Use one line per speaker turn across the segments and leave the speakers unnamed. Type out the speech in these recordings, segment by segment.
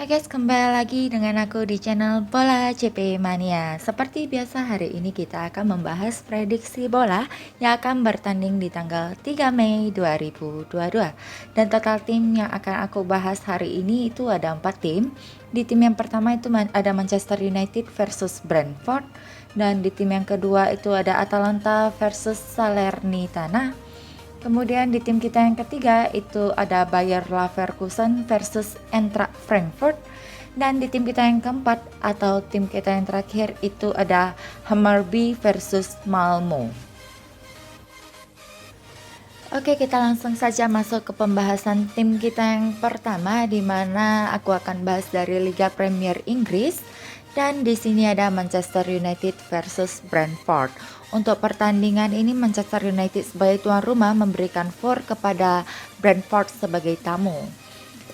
Hai guys, kembali lagi dengan aku di channel Bola CP Mania. Seperti biasa hari ini kita akan membahas prediksi bola yang akan bertanding di tanggal 3 Mei 2022. Dan total tim yang akan aku bahas hari ini itu ada 4 tim. Di tim yang pertama itu ada Manchester United versus Brentford. Dan di tim yang kedua itu ada Atalanta versus Salernitana. Kemudian di tim kita yang ketiga itu ada Bayer Leverkusen versus Eintracht Frankfurt. Dan di tim kita yang keempat atau tim kita yang terakhir itu ada Hammarby versus Malmo. Oke, kita langsung saja masuk ke pembahasan tim kita yang pertama, di mana aku akan bahas dari Liga Premier Inggris. Dan di sini ada Manchester United versus Brentford. Untuk pertandingan ini Manchester United sebagai tuan rumah memberikan 4 kepada Brentford sebagai tamu.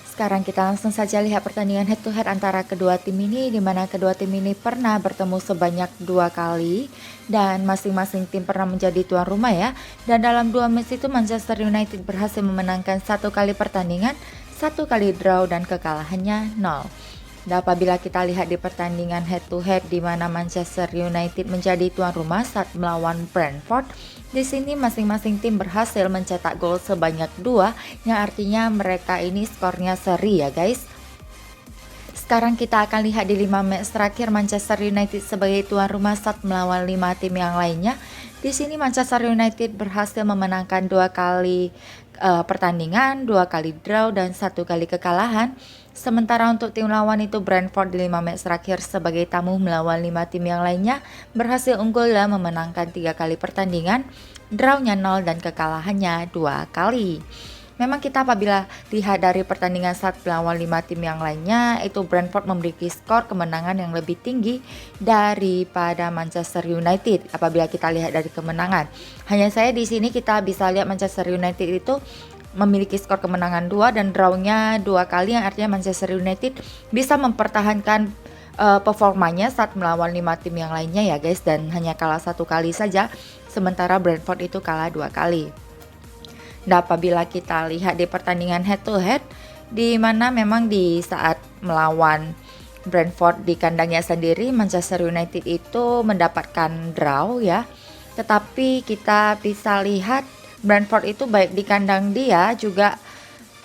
Sekarang kita langsung saja lihat pertandingan head to head antara kedua tim ini, di mana kedua tim ini pernah bertemu sebanyak 2 kali dan masing-masing tim pernah menjadi tuan rumah ya. Dan dalam 2 match itu Manchester United berhasil memenangkan 1 kali pertandingan, 1 kali draw dan kekalahannya 0. Dan apabila kita lihat di pertandingan head to head di mana Manchester United menjadi tuan rumah saat melawan Brentford, di sini masing-masing tim berhasil mencetak gol sebanyak 2, yang artinya mereka ini skornya seri ya guys. Sekarang kita akan lihat di 5 match terakhir Manchester United sebagai tuan rumah saat melawan 5 tim yang lainnya. Di sini Manchester United berhasil memenangkan 2 kali pertandingan, 2 kali draw dan 1 kali kekalahan. Sementara untuk tim lawan itu Brentford di 5 match terakhir sebagai tamu melawan 5 tim yang lainnya berhasil unggul dan memenangkan 3 kali pertandingan, drawnya 0 dan kekalahannya 2 kali. Memang kita apabila lihat dari pertandingan saat melawan 5 tim yang lainnya, itu Brentford memiliki skor kemenangan yang lebih tinggi daripada Manchester United apabila kita lihat dari kemenangan. Hanya saya di sini kita bisa lihat Manchester United itu memiliki skor kemenangan 2 dan drawnya 2 kali, yang artinya Manchester United bisa mempertahankan performanya saat melawan 5 tim yang lainnya ya guys, dan hanya kalah 1 kali saja, sementara Brentford itu kalah 2 kali. Dan apabila kita lihat di pertandingan head to head, di mana memang di saat melawan Brentford di kandangnya sendiri Manchester United itu mendapatkan draw ya, tetapi kita bisa lihat Brentford itu baik di kandang dia juga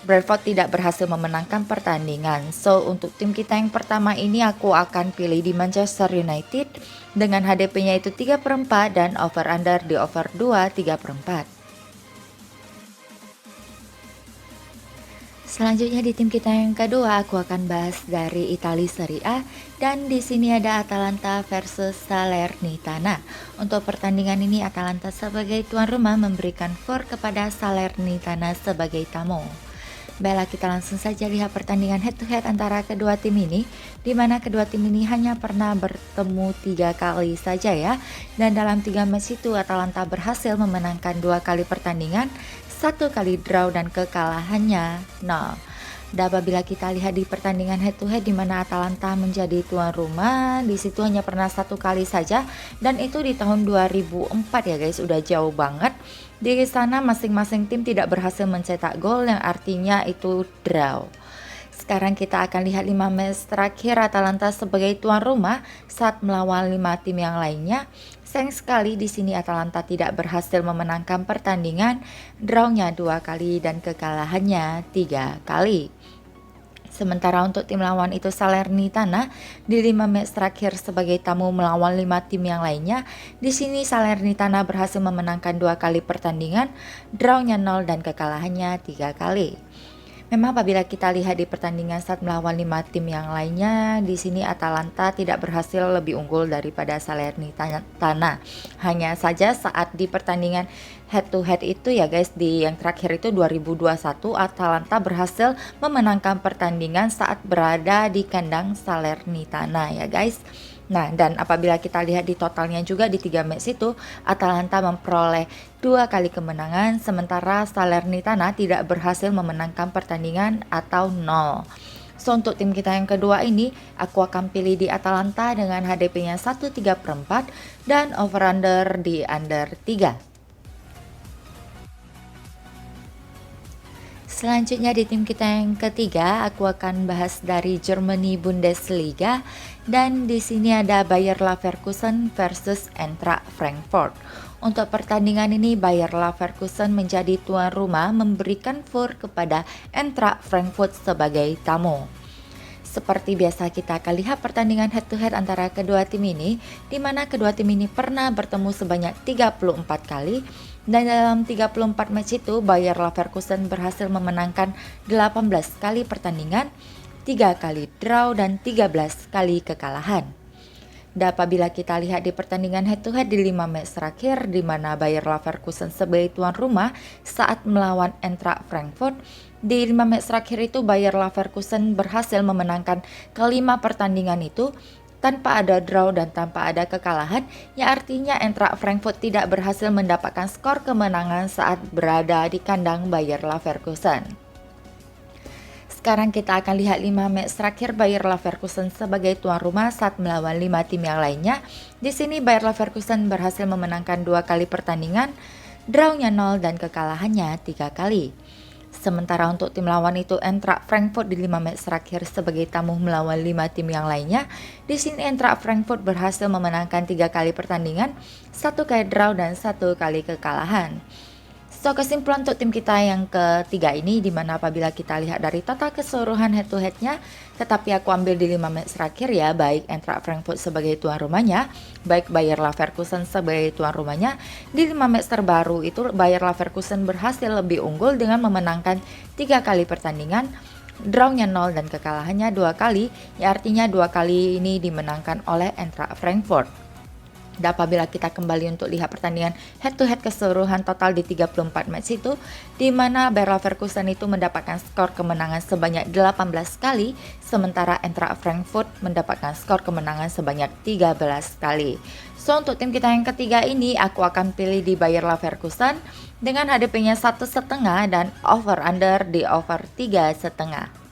Brentford tidak berhasil memenangkan pertandingan. So untuk tim kita yang pertama ini aku akan pilih di Manchester United dengan HDP-nya itu 3/4 dan over under di over 2 3/4. Selanjutnya di tim kita yang kedua aku akan bahas dari Italia Serie A, dan di sini ada Atalanta versus Salernitana. Untuk pertandingan ini Atalanta sebagai tuan rumah memberikan 4 kepada Salernitana sebagai tamu. Baiklah, kita langsung saja lihat pertandingan head to head antara kedua tim ini, di mana kedua tim ini hanya pernah bertemu 3 kali saja ya. Dan dalam 3 match itu Atalanta berhasil memenangkan 2 kali pertandingan, 1 kali draw dan kekalahannya 0. Dan apabila kita lihat di pertandingan head to head di mana Atalanta menjadi tuan rumah, di situ hanya pernah 1 kali saja, dan itu di tahun 2004 ya guys, udah jauh banget. Di sana masing-masing tim tidak berhasil mencetak gol, yang artinya itu draw. Sekarang kita akan lihat 5 match terakhir Atalanta sebagai tuan rumah saat melawan 5 tim yang lainnya. Sayang sekali di sini Atalanta tidak berhasil memenangkan pertandingan, drawnya 2 kali dan kekalahannya 3 kali. Sementara untuk tim lawan itu Salernitana di 5 match terakhir sebagai tamu melawan 5 tim yang lainnya. Di sini Salernitana berhasil memenangkan 2 kali pertandingan, drawnya 0 dan kekalahannya 3 kali. Memang apabila kita lihat di pertandingan saat melawan 5 tim yang lainnya, di sini Atalanta tidak berhasil lebih unggul daripada Salernitana. Hanya saja saat di pertandingan head to head itu ya guys, di yang terakhir itu 2021 Atalanta berhasil memenangkan pertandingan saat berada di kandang Salernitana ya guys. Nah, dan apabila kita lihat di totalnya juga di 3 match itu, Atalanta memperoleh 2 kali kemenangan, sementara Salernitana tidak berhasil memenangkan pertandingan atau 0. So untuk tim kita yang kedua ini, aku akan pilih di Atalanta dengan HDP-nya 1/3/4 dan over under di under 3. Selanjutnya di tim kita yang ketiga, aku akan bahas dari Germany Bundesliga dan di sini ada Bayer Leverkusen versus Eintracht Frankfurt. Untuk pertandingan ini Bayer Leverkusen menjadi tuan rumah memberikan VOR kepada Eintracht Frankfurt sebagai tamu. Seperti biasa kita akan lihat pertandingan head to head antara kedua tim ini, di mana kedua tim ini pernah bertemu sebanyak 34 kali, dan dalam 34 match itu Bayer Leverkusen berhasil memenangkan 18 kali pertandingan, 3 kali draw dan 13 kali kekalahan. Dan apabila kita lihat di pertandingan head to head di 5 match terakhir, di mana Bayer Leverkusen sebagai tuan rumah saat melawan Eintracht Frankfurt, di 5 match terakhir itu Bayer Leverkusen berhasil memenangkan kelima pertandingan itu tanpa ada draw dan tanpa ada kekalahan, yang artinya Eintracht Frankfurt tidak berhasil mendapatkan skor kemenangan saat berada di kandang Bayer Leverkusen. Sekarang kita akan lihat 5 match terakhir Bayer Leverkusen sebagai tuan rumah saat melawan 5 tim yang lainnya. Di sini Bayer Leverkusen berhasil memenangkan 2 kali pertandingan, drawnya 0 dan kekalahannya 3 kali. Sementara untuk tim lawan itu Eintracht Frankfurt di 5 match terakhir sebagai tamu melawan 5 tim yang lainnya. Di sini Eintracht Frankfurt berhasil memenangkan 3 kali pertandingan, 1 kali draw dan 1 kali kekalahan. So kesimpulan untuk tim kita yang ketiga ini, dimana apabila kita lihat dari total keseluruhan head to headnya, tetapi aku ambil di 5 match terakhir ya, baik Eintracht Frankfurt sebagai tuan rumahnya, baik Bayer Leverkusen sebagai tuan rumahnya, di 5 match terbaru itu Bayer Leverkusen berhasil lebih unggul dengan memenangkan 3 kali pertandingan, drawnya 0 dan kekalahannya 2 kali, ya artinya 2 kali ini dimenangkan oleh Eintracht Frankfurt. Dan apabila kita kembali untuk lihat pertandingan head to head keseluruhan total di 34 match itu, di mana Bayer Leverkusen itu mendapatkan skor kemenangan sebanyak 18 kali, sementara Eintracht Frankfurt mendapatkan skor kemenangan sebanyak 13 kali. So untuk tim kita yang ketiga ini aku akan pilih di Bayer Leverkusen dengan HDP-nya 1,5 dan over under di over 3,5.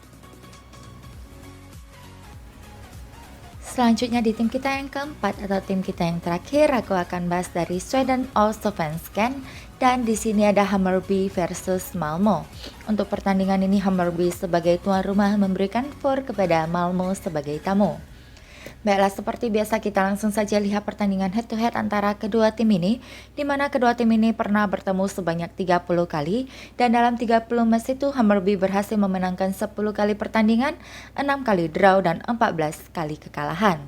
Selanjutnya di tim kita yang keempat atau tim kita yang terakhir, aku akan bahas dari Sweden Allsvenskan dan di sini ada Hammarby versus Malmo. Untuk pertandingan ini Hammarby sebagai tuan rumah memberikan VOR kepada Malmo sebagai tamu. Baiklah, seperti biasa kita langsung saja lihat pertandingan head to head antara kedua tim ini, di mana kedua tim ini pernah bertemu sebanyak 30 kali, dan dalam 30 match itu Hammarby berhasil memenangkan 10 kali pertandingan, 6 kali draw dan 14 kali kekalahan.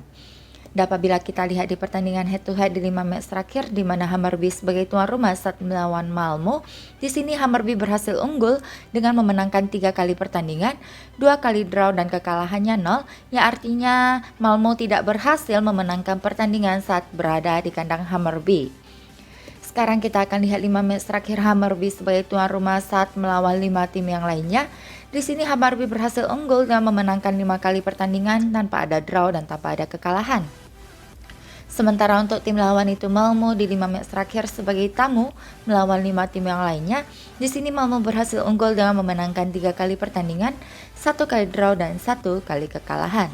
Dan apabila kita lihat di pertandingan head to head di 5 match terakhir, di mana Hammarby sebagai tuan rumah saat melawan Malmo, di sini Hammarby berhasil unggul dengan memenangkan 3 kali pertandingan, 2 kali draw dan kekalahannya 0, yang artinya Malmo tidak berhasil memenangkan pertandingan saat berada di kandang Hammarby. Sekarang kita akan lihat 5 match terakhir Hammarby sebagai tuan rumah saat melawan 5 tim yang lainnya. Di sini Hammarby berhasil unggul dengan memenangkan 5 kali pertandingan tanpa ada draw dan tanpa ada kekalahan. Sementara untuk tim lawan itu Malmo di 5 match terakhir sebagai tamu melawan 5 tim yang lainnya. Di sini Malmo berhasil unggul dengan memenangkan 3 kali pertandingan, 1 kali draw dan 1 kali kekalahan.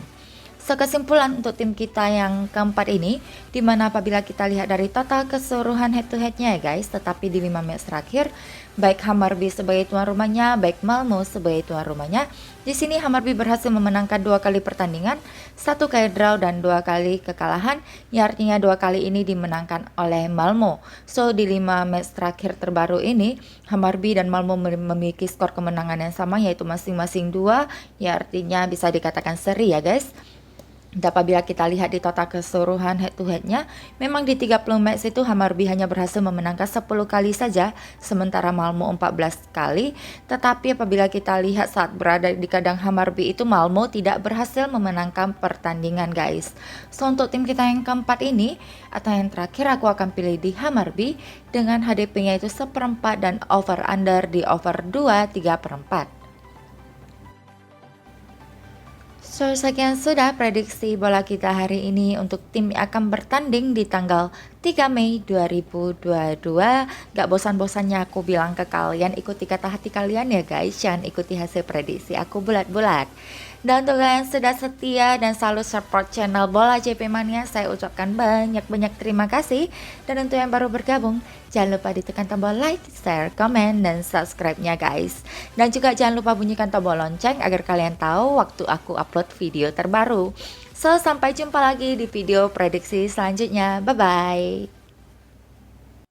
So kesimpulan untuk tim kita yang keempat ini, dimana apabila kita lihat dari total keseluruhan head to headnya ya guys, tetapi di 5 match terakhir, baik Hammarby sebagai tuan rumahnya, baik Malmo sebagai tuan rumahnya, di sini Hammarby berhasil memenangkan 2 kali pertandingan, 1 kali draw dan 2 kali kekalahan, yang artinya 2 kali ini dimenangkan oleh Malmo. So di 5 match terakhir terbaru ini, Hammarby dan Malmo memiliki skor kemenangan yang sama, yaitu masing-masing 2, ya artinya bisa dikatakan seri ya guys. Dan apabila kita lihat di total keseluruhan head to headnya, memang di 30 match itu Hammarby hanya berhasil memenangkan 10 kali saja, sementara Malmo 14 kali. Tetapi apabila kita lihat saat berada di kandang Hammarby itu Malmo tidak berhasil memenangkan pertandingan guys. So untuk tim kita yang keempat ini atau yang terakhir, aku akan pilih di Hammarby dengan HDP-nya itu 1/4 dan over under di over 2/3/4. So, sekian sudah prediksi bola kita hari ini untuk tim yang akan bertanding di tanggal 3 Mei 2022. Gak bosan-bosannya aku bilang ke kalian, ikuti kata hati kalian ya guys, jangan ikuti hasil prediksi aku bulat-bulat. Dan untuk kalian yang sudah setia dan selalu support channel Bola JP Mania, saya ucapkan banyak-banyak terima kasih. Dan untuk yang baru bergabung, jangan lupa ditekan tombol like, share, komen, dan subscribe-nya guys. Dan juga jangan lupa bunyikan tombol lonceng agar kalian tahu waktu aku upload video terbaru. So, sampai jumpa lagi di video prediksi selanjutnya. Bye-bye.